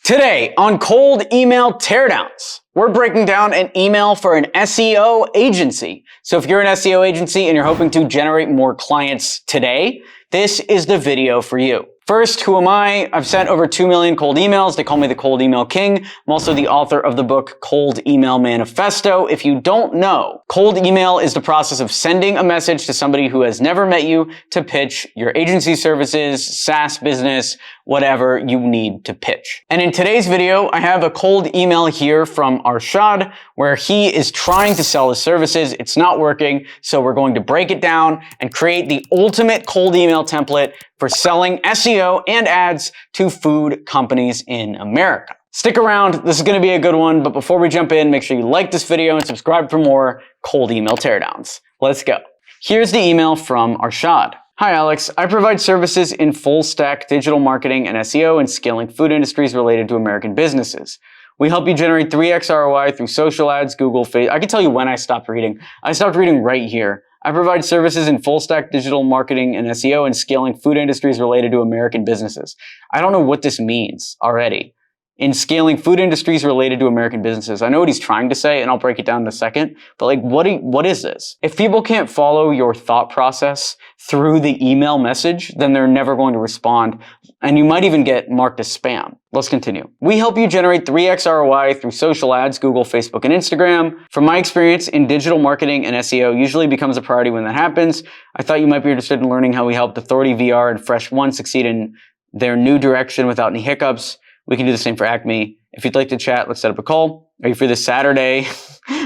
Today on Cold Email Teardowns, we're breaking down an email for an SEO agency. So if you're an SEO agency and you're hoping to generate more clients today, this is the video for you. First, who am I? I've sent over 2 million cold emails. They call me the Cold Email King. I'm also the author of the book Cold Email Manifesto. If you don't know, cold email is the process of sending a message to somebody who has never met you to pitch your agency services, SaaS business, whatever you need to pitch. And in today's video, I have a cold email here from Arshad where he is trying to sell his services. It's not working. So we're going to break it down and create the ultimate cold email template for selling SEO and ads to food companies in America. Stick around, this is gonna be a good one, but before we jump in, make sure you like this video and subscribe for more cold email teardowns. Let's go. Here's the email from Arshad. Hi Alex, I provide services in full stack digital marketing and SEO and scaling food industries related to American businesses. We help you generate 3x ROI through social ads, Google, Facebook. I can tell you when I stopped reading. I stopped reading right here. I provide services in full stack digital marketing and SEO and scaling food industries related to American businesses. I don't know what this means already. In scaling food industries related to American businesses. I know what he's trying to say and I'll break it down in a second, but like what is this? If people can't follow your thought process through the email message, then they're never going to respond and you might even get marked as spam. Let's continue. We help you generate 3x ROI through social ads, Google, Facebook, and Instagram. From my experience in digital marketing and SEO usually becomes a priority when that happens. I thought you might be interested in learning how we helped Authority VR and Fresh One succeed in their new direction without any hiccups. We can do the same for Acme. If you'd like to chat, let's set up a call. Are you free this Saturday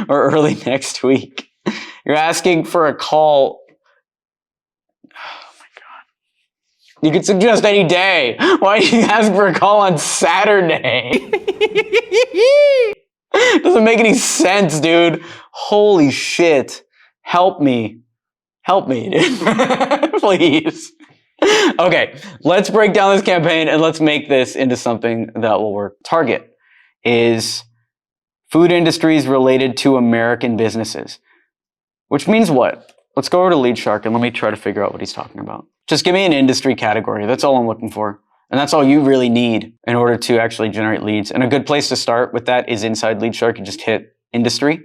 or early next week? You're asking for a call. Oh my God. You could suggest any day. Why do you ask for a call on Saturday? Doesn't make any sense, dude. Holy shit. Help me. Help me, dude. Please. Okay, let's break down this campaign and let's make this into something that will work. Target is food industries related to American businesses, which means what? Let's go over to Lead Shark and let me try to figure out what he's talking about. Just give me an industry category. That's all I'm looking for. And that's all you really need in order to actually generate leads. And a good place to start with that is inside Lead Shark. You just hit industry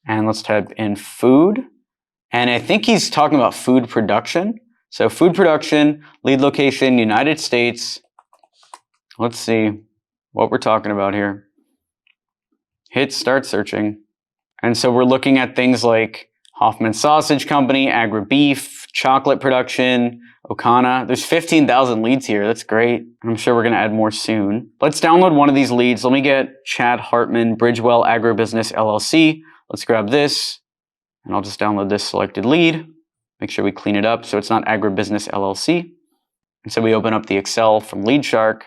and let's type in food. And I think he's talking about food production. So food production, lead location, United States. Let's see what we're talking about here. Hit start searching. And so we're looking at things like Hoffman Sausage Company, Agri Beef, chocolate production, Okana. There's 15,000 leads here. That's great. I'm sure we're going to add more soon. Let's download one of these leads. Let me get Chad Hartman, Bridgewell Agribusiness LLC. Let's grab this and I'll just download this selected lead. Make sure we clean it up so it's not Agribusiness LLC. And so we open up the Excel from Lead Shark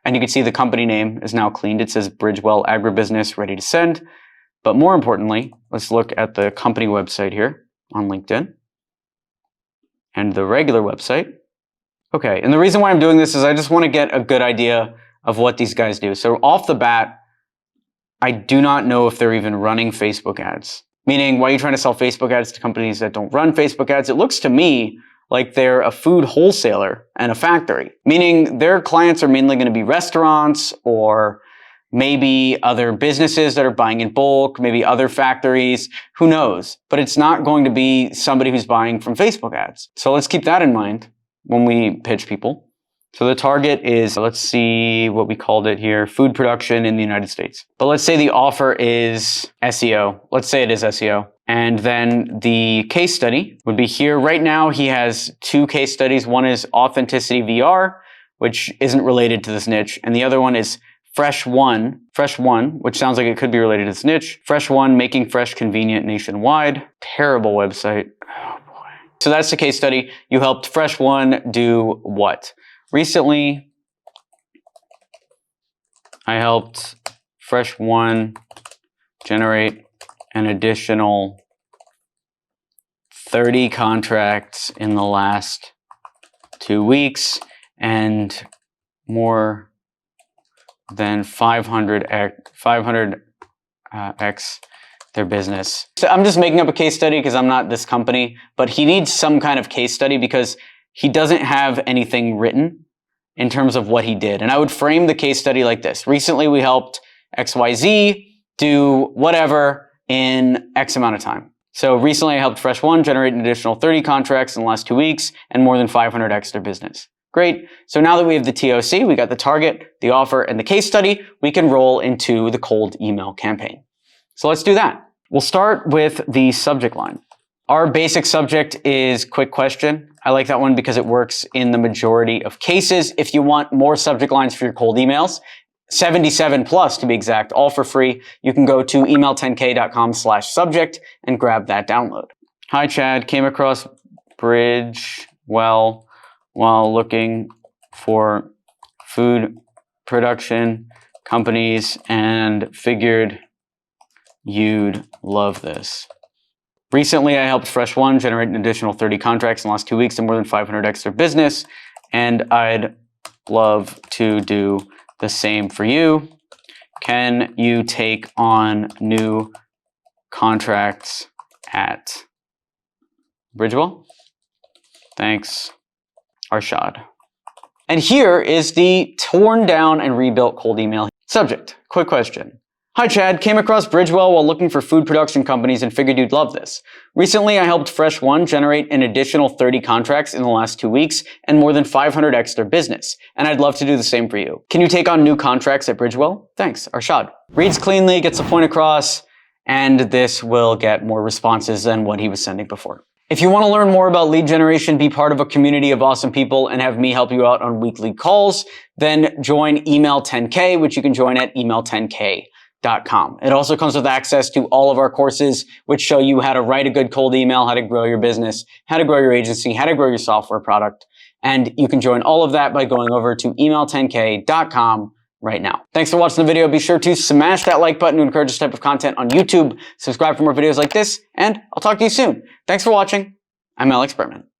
and you can see the company name is now cleaned. It says Bridgewell Agribusiness ready to send. But more importantly, let's look at the company website here on LinkedIn and the regular website. Okay, and the reason why I'm doing this is I just want to get a good idea of what these guys do. So off the bat, I do not know if they're even running Facebook ads. Meaning, why are you trying to sell Facebook ads to companies that don't run Facebook ads? It looks to me like they're a food wholesaler and a factory. Meaning their clients are mainly going to be restaurants or maybe other businesses that are buying in bulk, maybe other factories, who knows? But it's not going to be somebody who's buying from Facebook ads. So let's keep that in mind when we pitch people. So the target is, let's see what we called it here, food production in the United States. But let's say the offer is SEO. Let's say it is SEO. And then the case study would be here. Right now, he has 2 case studies. One is Authenticity VR, which isn't related to this niche. And the other one is Fresh One, which sounds like it could be related to this niche. Fresh One, making fresh convenient nationwide. Terrible website. Oh boy. So that's the case study. You helped Fresh One do what? Recently, I helped Fresh One generate an additional 30 contracts in the last 2 weeks and more than 500x their business. So I'm just making up a case study because I'm not this company, but he needs some kind of case study because he doesn't have anything written. in terms of what he did. And I would frame the case study like this. Recently, we helped XYZ do whatever in X amount of time. So recently, I helped Fresh One generate an additional 30 contracts in the last 2 weeks and more than 500 extra business. Great. So now that we have the TOC, we got the target, the offer, and the case study, we can roll into the cold email campaign. So let's do that. We'll start with the subject line. Our basic subject is quick question. I like that one because it works in the majority of cases. If you want more subject lines for your cold emails, 77 plus to be exact, all for free, you can go to email10k.com/subject and grab that download. Hi, Chad. Came across Bridgewell while looking for food production companies and figured you'd love this. Recently, I helped Fresh One generate an additional 30 contracts in the last 2 weeks and more than 500 extra business, and I'd love to do the same for you. Can you take on new contracts at Bridgewell? Thanks, Arshad. And here is the torn down and rebuilt cold email. Subject, quick question. Hi, Chad. Came across Bridgewell while looking for food production companies and figured you'd love this. Recently, I helped Fresh One generate an additional 30 contracts in the last 2 weeks and more than 500 extra business. And I'd love to do the same for you. Can you take on new contracts at Bridgewell? Thanks, Arshad. Reads cleanly, gets the point across, and this will get more responses than what he was sending before. If you want to learn more about lead generation, be part of a community of awesome people, and have me help you out on weekly calls, then join Email 10K, which you can join at email10k.com. It also comes with access to all of our courses, which show you how to write a good cold email, how to grow your business, how to grow your agency, how to grow your software product. And you can join all of that by going over to email10k.com right now. Thanks for watching the video. Be sure to smash that like button to encourage this type of content on YouTube. Subscribe for more videos like this, and I'll talk to you soon. Thanks for watching. I'm Alex Berman.